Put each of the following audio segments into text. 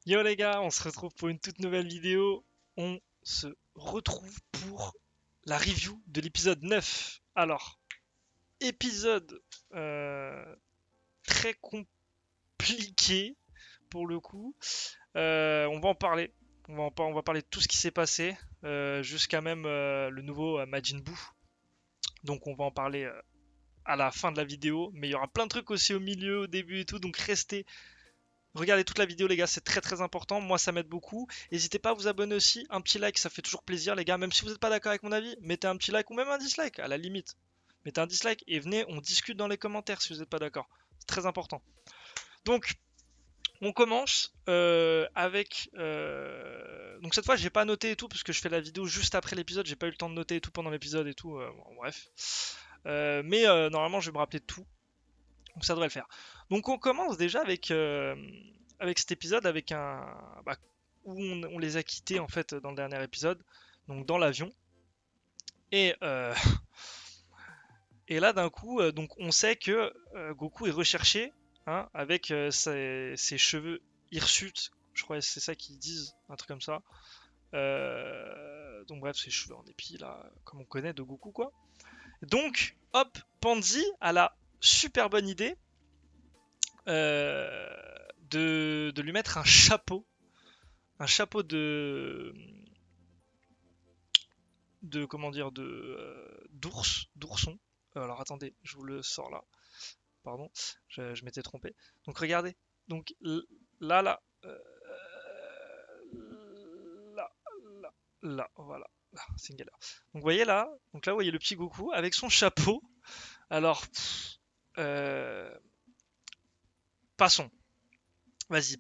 Yo les gars, on se retrouve pour une toute nouvelle vidéo. On se retrouve pour la review de l'épisode 9. Alors, épisode euh, très compliqué pour le coup. On va en parler. On va parler de tout ce qui s'est passé, jusqu'à même le nouveau Majin Buu. Donc on va en parler à la fin de la vidéo. Mais il y aura plein de trucs aussi au milieu, au début et tout. Donc restez. Regardez toute la vidéo les gars, c'est très très important, moi ça m'aide beaucoup. N'hésitez pas à vous abonner aussi, un petit like ça fait toujours plaisir les gars, même si vous n'êtes pas d'accord avec mon avis, mettez un petit like ou même un dislike à la limite. Mettez un dislike et venez, on discute dans les commentaires si vous n'êtes pas d'accord. C'est très important. Donc on commence avec... Donc cette fois j'ai pas noté et tout parce que je fais la vidéo juste après l'épisode, j'ai pas eu le temps de noter et tout pendant l'épisode et tout, bon, bref. Mais normalement je vais me rappeler de tout, donc ça devrait le faire. Donc on commence déjà avec cet épisode, avec un bah, où on les a quittés en fait dans le dernier épisode, donc dans l'avion. Et, et là d'un coup, donc on sait que Goku est recherché, hein, avec ses cheveux hirsutes, je crois que c'est ça qu'ils disent, un truc comme ça. Donc bref, ses cheveux en épi là, comme on connaît de Goku quoi. Donc hop, Pansy a la super bonne idée euh, de lui mettre un chapeau de comment dire, d'ourson. Alors attendez, je vous le sors là. Pardon, je m'étais trompé. Donc regardez. Donc là, là, là, là, là, voilà. Là, c'est une galère. Donc vous voyez là, donc là vous voyez le petit Goku avec son chapeau. Alors, euh, passons. Vas-y.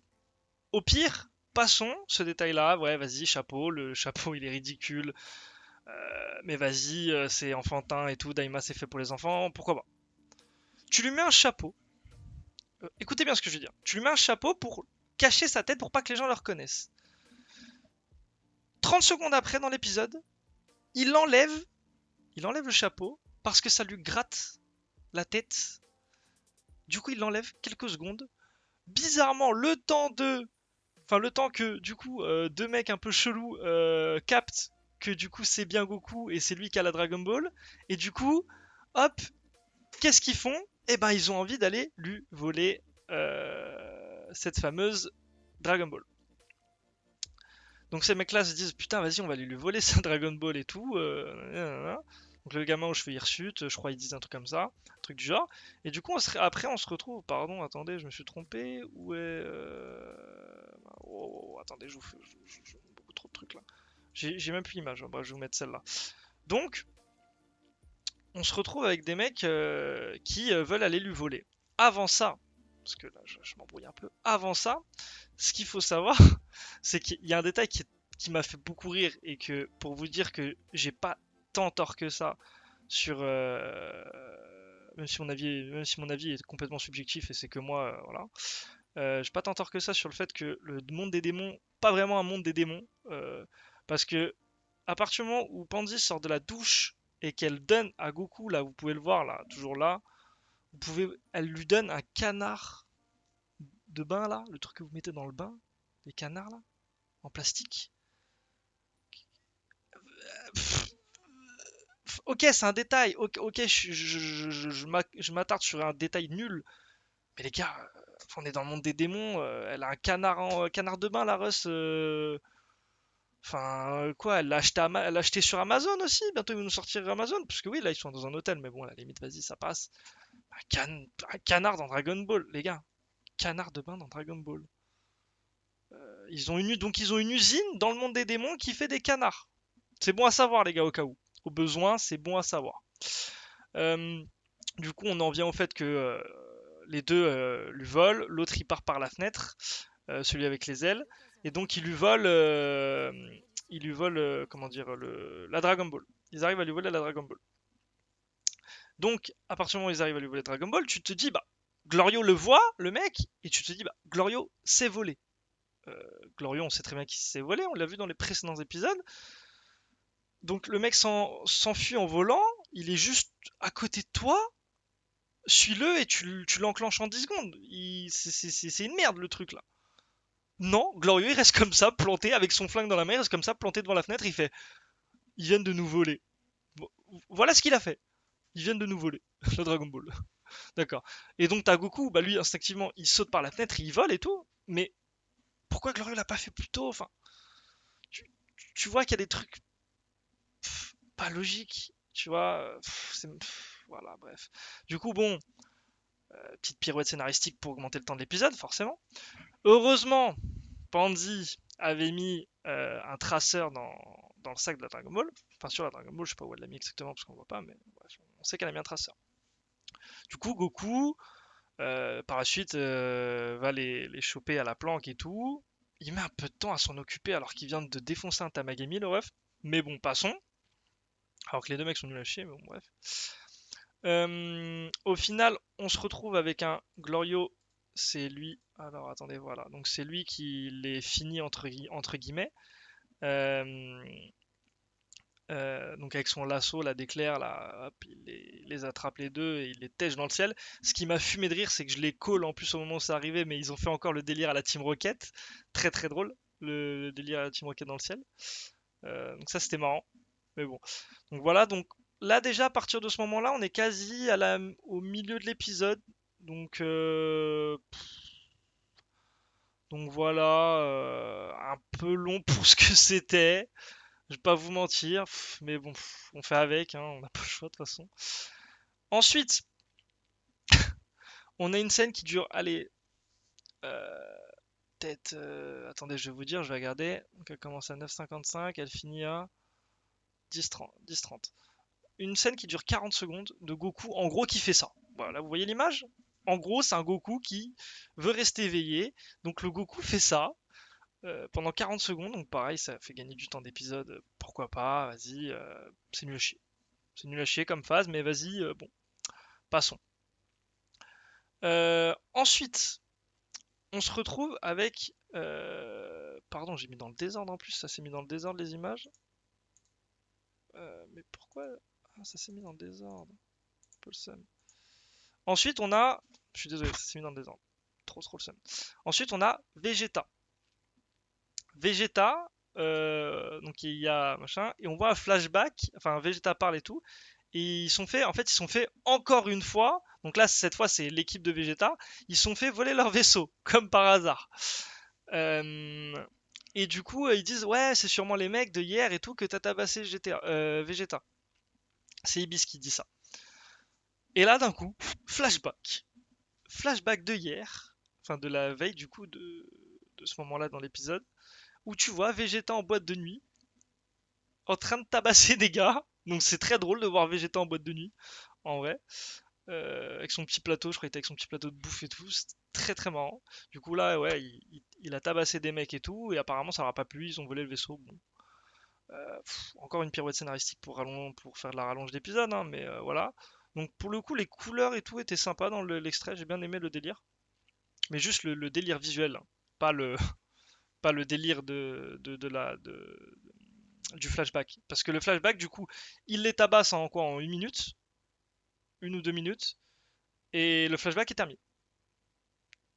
Au pire, passons ce détail-là. Ouais, vas-y, chapeau. Le chapeau, il est ridicule. Mais vas-y, c'est enfantin et tout. Daima, c'est fait pour les enfants. Pourquoi pas? Tu lui mets un chapeau. Écoutez bien ce que je veux dire. Tu lui mets un chapeau pour cacher sa tête pour pas que les gens le reconnaissent. 30 secondes après dans l'épisode, il enlève, il enlève le chapeau parce que ça lui gratte la tête. Du coup, il l'enlève quelques secondes. Bizarrement, le temps que du coup deux mecs un peu chelous captent que du coup c'est bien Goku et c'est lui qui a la Dragon Ball. Et du coup, hop, qu'est-ce qu'ils font? Eh ben, ils ont envie d'aller lui voler cette fameuse Dragon Ball. Donc ces mecs-là se disent putain vas-y on va aller lui voler sa Dragon Ball et tout. Donc le gamin aux cheveux hirsutes, je crois ils disent un truc comme ça, un truc du genre. Et du coup après on se retrouve, pardon attendez je me suis trompé, où est... attendez je beaucoup trop de trucs là. J'ai même plus l'image, bah, je vais vous mettre celle-là. Donc on se retrouve avec des mecs qui veulent aller lui voler. Avant ça, parce que là je m'embrouille un peu, avant ça, ce qu'il faut savoir, c'est qu'il y a un détail qui m'a fait beaucoup rire et que pour vous dire que j'ai pas tant tort que ça sur même si mon avis est complètement subjectif et c'est que moi voilà, j'ai pas tant tort que ça sur le fait que le monde des démons, pas vraiment un monde des démons, parce que à partir du moment où Pansy sort de la douche et qu'elle donne à Goku, là vous pouvez le voir là, toujours là, elle lui donne un canard de bain là, le truc que vous mettez dans le bain, les canards là, en plastique. Ok, c'est un détail. Ok, ok, je m'attarde sur un détail nul. Mais les gars, on est dans le monde des démons. Elle a un canard de bain, la Russ. Enfin, quoi, elle l'a acheté sur Amazon aussi. Bientôt, ils vont nous sortir Amazon. Parce que oui, là, ils sont dans un hôtel. Mais bon, à la limite, vas-y, ça passe. Un canard dans Dragon Ball, les gars. Canard de bain dans Dragon Ball. Donc, ils ont une usine dans le monde des démons qui fait des canards. C'est bon à savoir, les gars, au cas où. Au besoin, c'est bon à savoir. Euh, du coup, on en vient au fait que les deux lui volent, l'autre il part par la fenêtre, celui avec les ailes, et donc il lui vole, comment dire, la Dragon Ball. Ils arrivent à lui voler la Dragon Ball. Donc, à partir du moment où ils arrivent à lui voler Dragon Ball, tu te dis, bah, Glorio le voit, le mec, et tu te dis, bah, Glorio sait voler. Glorio, on sait très bien qu'il sait voler, on l'a vu dans les précédents épisodes. Donc, le mec s'enfuit en volant, il est juste à côté de toi, suis-le et tu l'enclenches en 10 secondes. C'est une merde le truc là. Non, Glorieux, il reste comme ça, planté, avec son flingue dans la main, il reste comme ça, planté devant la fenêtre, il fait, ils viennent de nous voler. Voilà ce qu'il a fait. Ils viennent de nous voler, le Dragon Ball. D'accord. Et donc t'as Goku, bah lui, instinctivement, il saute par la fenêtre, il vole et tout, mais pourquoi Glorieux l'a pas fait plus tôt? Enfin, tu, tu vois qu'il y a des trucs pas logiques, tu vois, voilà, bref. Du coup, bon, petite pirouette scénaristique pour augmenter le temps de l'épisode, forcément. Heureusement, Pandy avait mis un traceur dans le sac de la Dragon Ball. Enfin, sur la Dragon Ball, je sais pas où elle l'a mis exactement parce qu'on voit pas, mais bref, on sait qu'elle a mis un traceur. Du coup, Goku, par la suite, va les choper à la planque et tout. Il met un peu de temps à s'en occuper alors qu'il vient de défoncer un Tamagami, le ref. Mais bon, passons. Alors que les deux mecs sont nuls à chier, mais bon, bref. Au final, on se retrouve avec un Glorio. C'est lui. Alors attendez, voilà. Donc c'est lui qui les finit entre guillemets. Euh, donc avec son lasso, la d'éclair, là, hop, il les attrape les deux et il les tèche dans le ciel. Ce qui m'a fumé de rire, c'est que je les call en plus au moment où c'est arrivé, mais ils ont fait encore le délire à la Team Rocket. Très très drôle, le délire à la Team Rocket dans le ciel. Donc ça c'était marrant. Mais bon. Donc voilà, donc là déjà à partir de ce moment-là, on est quasi au milieu de l'épisode. Donc, donc voilà, un peu long pour ce que c'était. Je vais pas vous mentir, mais bon, on fait avec, hein, on n'a pas le choix de toute façon. Ensuite, on a une scène qui dure, allez, euh, peut-être, attendez, je vais vous dire, je vais regarder. Donc elle commence à 9h55, elle finit à 10h30. 10h30. Une scène qui dure 40 secondes de Goku, en gros, qui fait ça. Voilà, vous voyez l'image? En gros, c'est un Goku qui veut rester éveillé. Donc le Goku fait ça pendant 40 secondes. Donc pareil, ça fait gagner du temps d'épisode. Pourquoi pas? Vas-y, c'est nul à chier. C'est nul à chier comme phase, mais vas-y, bon, passons. Ensuite, on se retrouve avec. Pardon, j'ai mis dans le désordre en plus, ça s'est mis dans le désordre les images. Mais pourquoi ça s'est mis dans le désordre? Un peu le seum. Ensuite, on a. Je suis désolé, ça s'est mis dans le désordre. Trop trop le seum. Ensuite, on a Vegeta. Vegeta, donc il y a machin, et on voit un flashback, enfin Vegeta parle et tout, et ils sont fait encore une fois, donc là cette fois c'est l'équipe de Vegeta, ils sont fait voler leur vaisseau, comme par hasard. Euh, et du coup ils disent ouais c'est sûrement les mecs de hier et tout que t'as tabassé Vegeta. C'est Ibis qui dit ça. Et là d'un coup, flashback. Flashback de hier, enfin de la veille du coup de ce moment-là dans l'épisode, où tu vois Vegeta en boîte de nuit, en train de tabasser des gars. Donc c'est très drôle de voir Vegeta en boîte de nuit, en vrai. Avec son petit plateau, je crois qu'il était avec son petit plateau de bouffe et tout. C'est très très marrant. Du coup là, ouais, il a tabassé des mecs et tout. Et apparemment ça leur a pas plu, ils ont volé le vaisseau. Bon. Encore une pirouette scénaristique pour faire de la rallonge d'épisode, hein, mais voilà. Donc pour le coup, les couleurs et tout étaient sympas dans l'extrait. J'ai bien aimé le délire. Mais juste le délire visuel, hein. Pas le, pas le délire du flashback. Parce que le flashback, du coup, il les tabasse en quoi? En 1 minute? 1 ou 2 minutes. Et le flashback est terminé.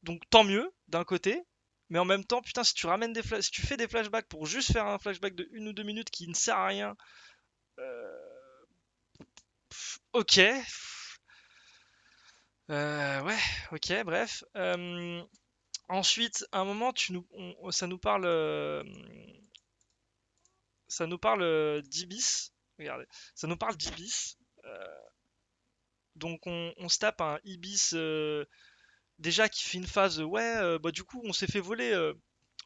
Donc tant mieux, d'un côté. Mais en même temps, putain, si tu ramènes si tu fais des flashbacks pour juste faire un flashback de 1 ou 2 minutes qui ne sert à rien, ok. Ouais, ok, bref. Ensuite, à un moment, ça nous parle d'Ibis. Regardez, ça nous parle d'Ibis. Donc on se tape un Ibis déjà qui fait une phase ouais bah du coup on s'est fait voler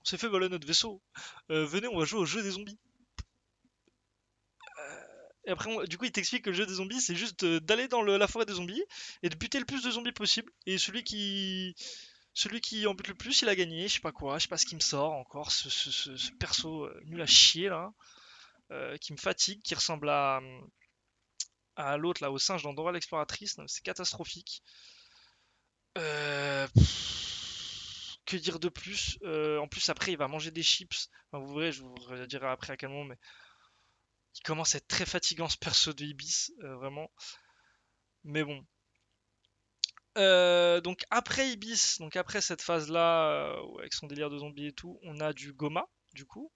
notre vaisseau. Venez on va jouer au jeu des zombies. Et après du coup il t'explique que le jeu des zombies c'est juste d'aller dans la forêt des zombies et de buter le plus de zombies possible et celui qui en bute le plus il a gagné. Je sais pas quoi, je sais pas ce qui me sort encore ce perso nul à chier là, qui me fatigue, qui ressemble à l'autre là au singe dans Dora l'exploratrice. C'est catastrophique. Que dire de plus? En plus, après, il va manger des chips. Enfin, vous verrez, je vous redirai après à quel moment, mais il commence à être très fatigant ce perso de Ibis, vraiment. Mais bon. Donc après Ibis, donc après cette phase-là, avec son délire de zombie et tout, on a du Goma, du coup.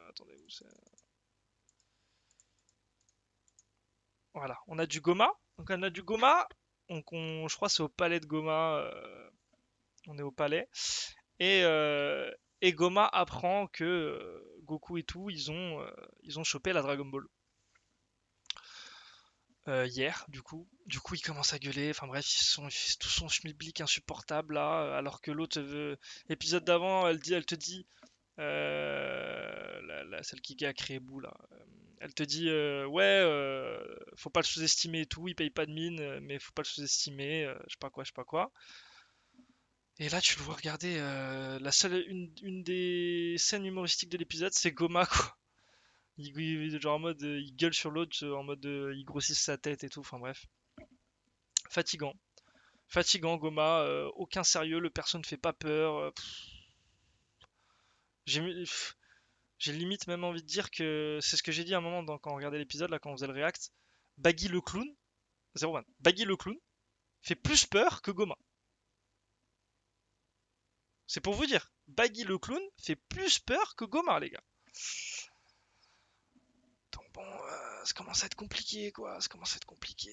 Attendez, où c'est? Voilà, on a du Goma. Donc on a du Goma. Donc je crois que c'est au palais de Goma. On est au palais. Et, euh, et Goma apprend que Goku et tout, ils ont chopé la Dragon Ball. Hier, du coup. Du coup, ils commencent à gueuler. Enfin bref, ils font tout son schmilblick insupportable là. Alors que l'autre, épisode d'avant, elle te dit, celle qui a créé Boo là, elle te dit ouais, faut pas le sous-estimer et tout. Il paye pas de mine, mais faut pas le sous-estimer. Je sais pas quoi, je sais pas quoi. Et là, tu le vois regarder. Une des scènes humoristiques de l'épisode, c'est Goma quoi. Genre en mode, il gueule sur l'autre, en mode, il grossit sa tête et tout. Enfin bref, fatigant. Fatigant, Goma, aucun sérieux, le perso ne fait pas peur. J'ai j'ai limite même envie de dire que c'est ce que j'ai dit à un moment quand on regardait l'épisode, là, quand on faisait le react. Baggy le clown, 01, Baggy le clown fait plus peur que Goma. C'est pour vous dire. Baggy le clown fait plus peur que Goma, les gars. Donc bon, ça commence à être compliqué, quoi. Ça commence à être compliqué.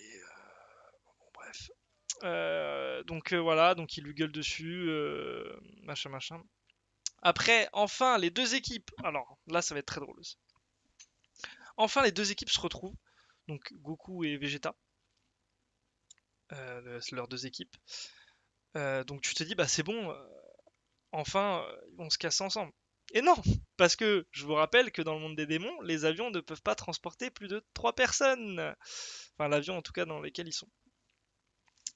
Bon, bref. Donc voilà, donc il lui gueule dessus, machin, machin. Après, enfin, les deux équipes. Alors là, ça va être très drôle aussi. Enfin, les deux équipes se retrouvent. Donc Goku et Vegeta, leurs deux équipes. Donc tu te dis, bah c'est bon, enfin, ils vont se casser ensemble. Et non, parce que je vous rappelle que dans le monde des démons, les avions ne peuvent pas transporter plus de 3 personnes. Enfin, l'avion en tout cas dans lequel ils sont.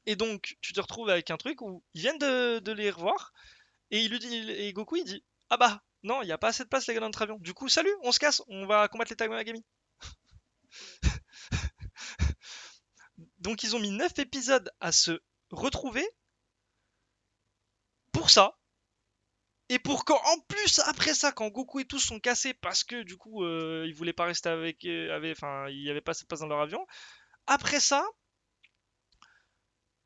Et donc, tu te retrouves avec un truc où ils viennent de les revoir, et, et Goku il dit, ah bah, non, il n'y a pas assez de place les gars dans notre avion. Du coup, salut, on se casse, on va combattre les Tagamagami. Donc ils ont mis 9 épisodes à se retrouver pour ça. Et pour qu'en en plus, après ça, quand Goku et tous sont cassés parce que du coup, ils voulaient pas rester enfin, il y avait pas assez de place dans leur avion. Après ça,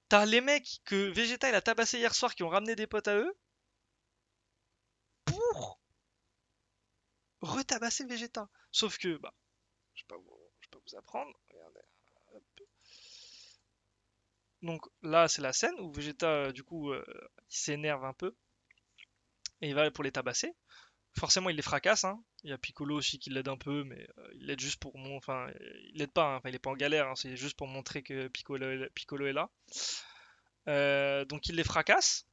t'as les mecs que Vegeta il a tabassé hier soir qui ont ramené des potes à eux pour retabasser Vegeta. Sauf que, bah, je vais pas vous apprendre. Regardez. Donc là, c'est la scène où Vegeta, du coup, il s'énerve un peu et il va pour les tabasser. Forcément, il les fracasse, hein. Il y a Piccolo aussi qui l'aide un peu, mais il l'aide juste pour enfin, il l'aide pas, hein. Enfin, il est pas en galère, hein. C'est juste pour montrer que Piccolo est là. Donc il les fracasse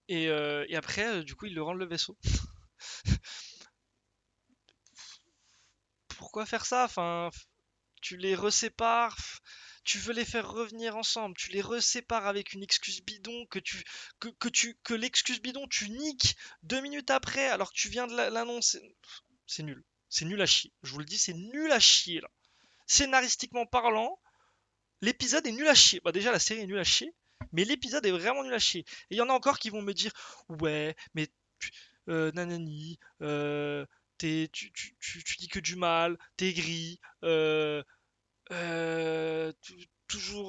et après, du coup, il leur rend le vaisseau. Pourquoi faire ça? Enfin, tu les resépares, tu veux les faire revenir ensemble, tu les resépares avec une excuse bidon que l'excuse bidon tu niques 2 minutes après alors que tu viens de l'annoncer. C'est nul. C'est nul à chier. Je vous le dis, c'est nul à chier là. Scénaristiquement parlant, l'épisode est nul à chier. Bah déjà la série est nulle à chier, mais l'épisode est vraiment nul à chier. Et il y en a encore qui vont me dire ouais, mais nanani, tu dis que du mal, t'es gris, toujours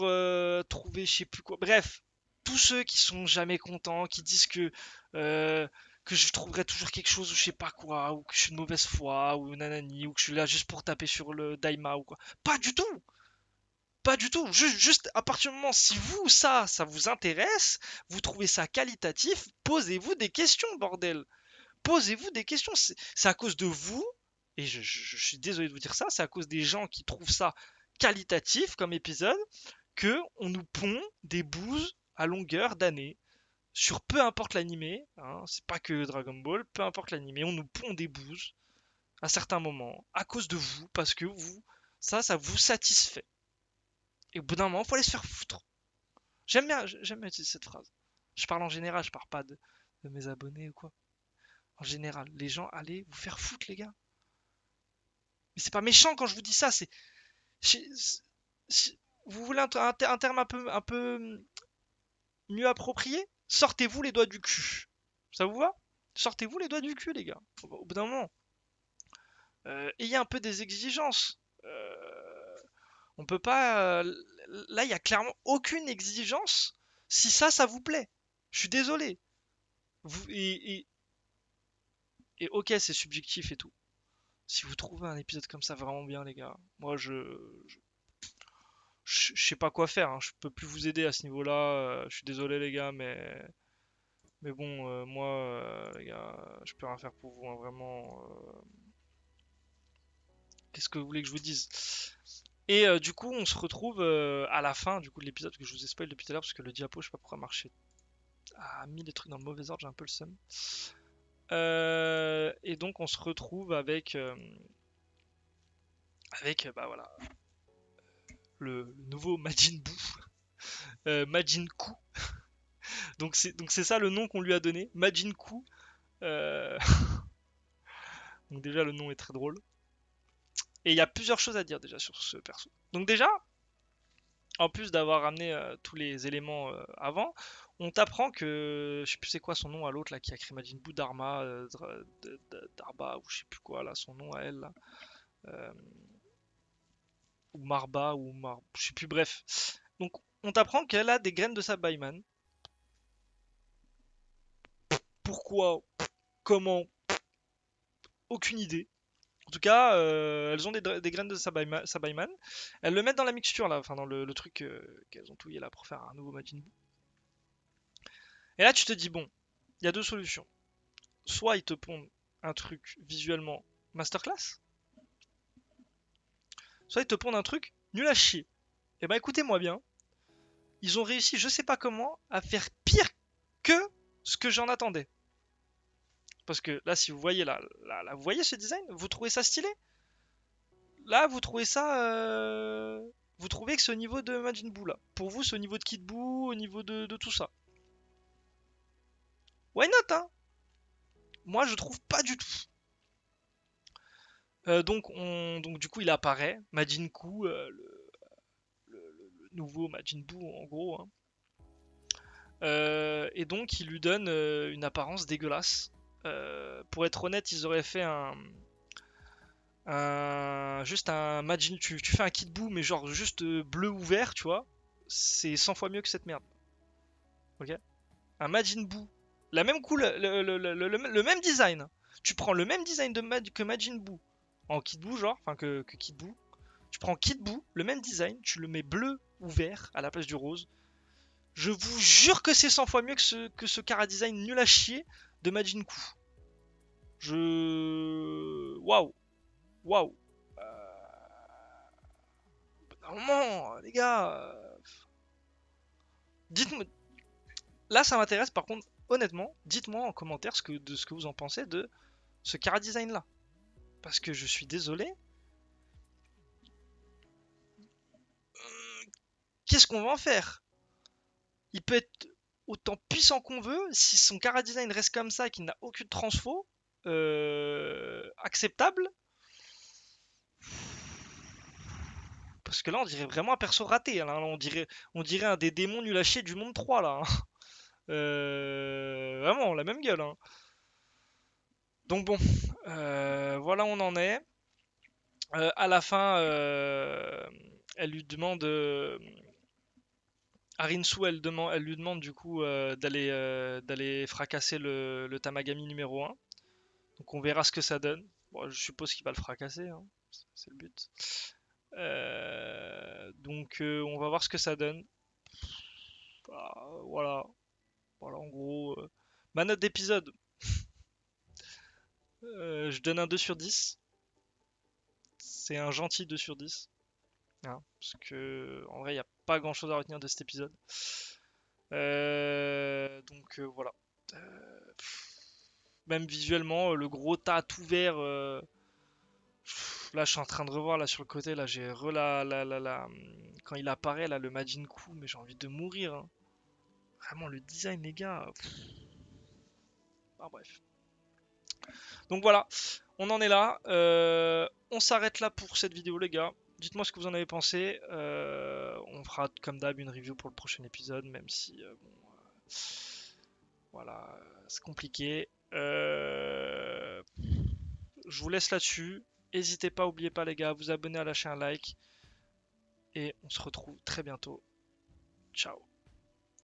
trouver je sais plus quoi. Bref, tous ceux qui sont jamais contents, qui disent euh, que je trouverai toujours quelque chose ou je sais pas quoi, ou que je suis de mauvaise foi, ou nanani, ou que je suis là juste pour taper sur le Daima ou quoi. Pas du tout! Pas du tout. Juste à partir du moment, si vous, ça vous intéresse, vous trouvez ça qualitatif, posez-vous des questions, bordel. Posez-vous des questions. C'est à cause de vous, et je suis désolé de vous dire ça, c'est à cause des gens qui trouvent ça qualitatif comme épisode, que on nous pond des bouses à longueur d'année. Sur peu importe l'animé, hein, c'est pas que Dragon Ball, peu importe l'animé, on nous pond des bouses à certains moments, à cause de vous, parce que vous, ça vous satisfait. Et au bout d'un moment, faut aller se faire foutre. J'aime bien utiliser cette phrase. Je parle en général, je parle pas de mes abonnés ou quoi. En général, les gens, allez vous faire foutre, les gars. Mais c'est pas méchant quand je vous dis ça, vous voulez un terme un peu mieux approprié? Sortez-vous les doigts du cul. Ça vous va? Sortez-vous les doigts du cul, les gars. Au bout d'un moment, ayez un peu des exigences. On peut pas. là, il y a clairement aucune exigence si ça vous plaît. Je suis désolé. Vous, et ok, c'est subjectif et tout. Si vous trouvez un épisode comme ça vraiment bien, les gars, moi je sais pas quoi faire, hein. Je peux plus vous aider à ce niveau-là. Je suis désolé, les gars, mais bon, moi, les gars, je peux rien faire pour vous, hein, vraiment. Qu'est-ce que vous voulez que je vous dise? Et du coup, on se retrouve à la fin du coup de l'épisode, que je vous ai spoil depuis tout à l'heure, parce que le diapo, je sais pas pourquoi marcher a mis les trucs dans le mauvais ordre, j'ai un peu le seum. Et donc, on se retrouve avec bah voilà, le nouveau Majin Buu, Majin Ku. Donc c'est ça le nom qu'on lui a donné, Majin Ku. Euh, donc déjà, le nom est très drôle. Et il y a plusieurs choses à dire déjà sur ce perso. Donc déjà, en plus d'avoir ramené tous les éléments avant, on t'apprend que, je sais plus c'est quoi son nom à l'autre là qui a créé Majin Buu, Dharma, Darba ou je sais plus quoi là, son nom à elle là, euh, ou Marba ou je sais plus, bref. Donc on t'apprend qu'elle a des graines de Sabaiman. Pourquoi? Comment? Aucune idée. En tout cas, elles ont des graines de Sabaiman. Elles le mettent dans la mixture là, enfin dans le truc qu'elles ont touillé là pour faire un nouveau Majin Buu. Et là tu te dis bon, il y a deux solutions. Soit ils te pondent un truc visuellement masterclass, soit ils te pondent un truc nul à chier. Et bah écoutez-moi bien, ils ont réussi, je sais pas comment, à faire pire que ce que j'en attendais. Parce que là, si vous voyez là, vous voyez ce design, vous trouvez ça stylé? Là, vous trouvez ça, vous trouvez que c'est au niveau de Majin Buu là. Pour vous, c'est au niveau de Kid Buu, au niveau de tout ça. Why not, hein? Moi, je trouve pas du tout. Donc du coup, il apparaît, Majin Buu, le nouveau Majin Buu en gros, hein. Et donc, il lui donne une apparence dégueulasse. Pour être honnête, ils auraient fait juste un Majin. Tu fais un Kid Buu, mais genre juste bleu ou vert, tu vois. C'est 100 fois mieux que cette merde. Ok? Un Majin Buu. La même couleur, le même design. Tu prends le même design que Majin Buu en Kid Buu, genre, enfin que Kid Buu. Tu prends Kid Buu, le même design, tu le mets bleu ou vert à la place du rose. Je vous jure que c'est 100 fois mieux que ce Cara Design nul à chier de Majin Buu. Waouh! Waouh! Normalement, les gars, dites-moi. Là, ça m'intéresse par contre, honnêtement, dites-moi en commentaire de ce que vous en pensez de ce Cara Design là. Parce que je suis désolé. Qu'est-ce qu'on va en faire? Il peut être autant puissant qu'on veut, si son Cara Design reste comme ça, qu'il n'a aucune transfo acceptable. Parce que là, on dirait vraiment un perso raté, hein. Là, on dirait un des démons nuls à chier du monde 3 là, hein. Vraiment, la même gueule, hein. Donc bon, voilà où on en est. À la fin, elle lui demande, Arinsu, elle lui demande du coup d'aller fracasser le Tamagami numéro 1. Donc on verra ce que ça donne. Bon, je suppose qu'il va le fracasser, hein. C'est le but. Donc on va voir ce que ça donne. Voilà, voilà en gros. Ma note d'épisode, je donne un 2 sur 10. C'est un gentil 2 sur 10, hein, parce que en vrai, il n'y a pas grand chose à retenir de cet épisode. Donc voilà. Même visuellement, le gros tas tout vert. Là, je suis en train de revoir là sur le côté. Là, j'ai quand il apparaît là, le Majin Buu, mais j'ai envie de mourir, hein. Vraiment, le design, les gars. Ah, bref. Donc voilà, on en est là. On s'arrête là pour cette vidéo, les gars. Dites-moi ce que vous en avez pensé. On fera comme d'hab une review pour le prochain épisode, même si bon, voilà, c'est compliqué. Je vous laisse là-dessus. N'hésitez pas, n'oubliez pas les gars, à vous abonner, à lâcher un like. et on se retrouve très bientôt. Ciao.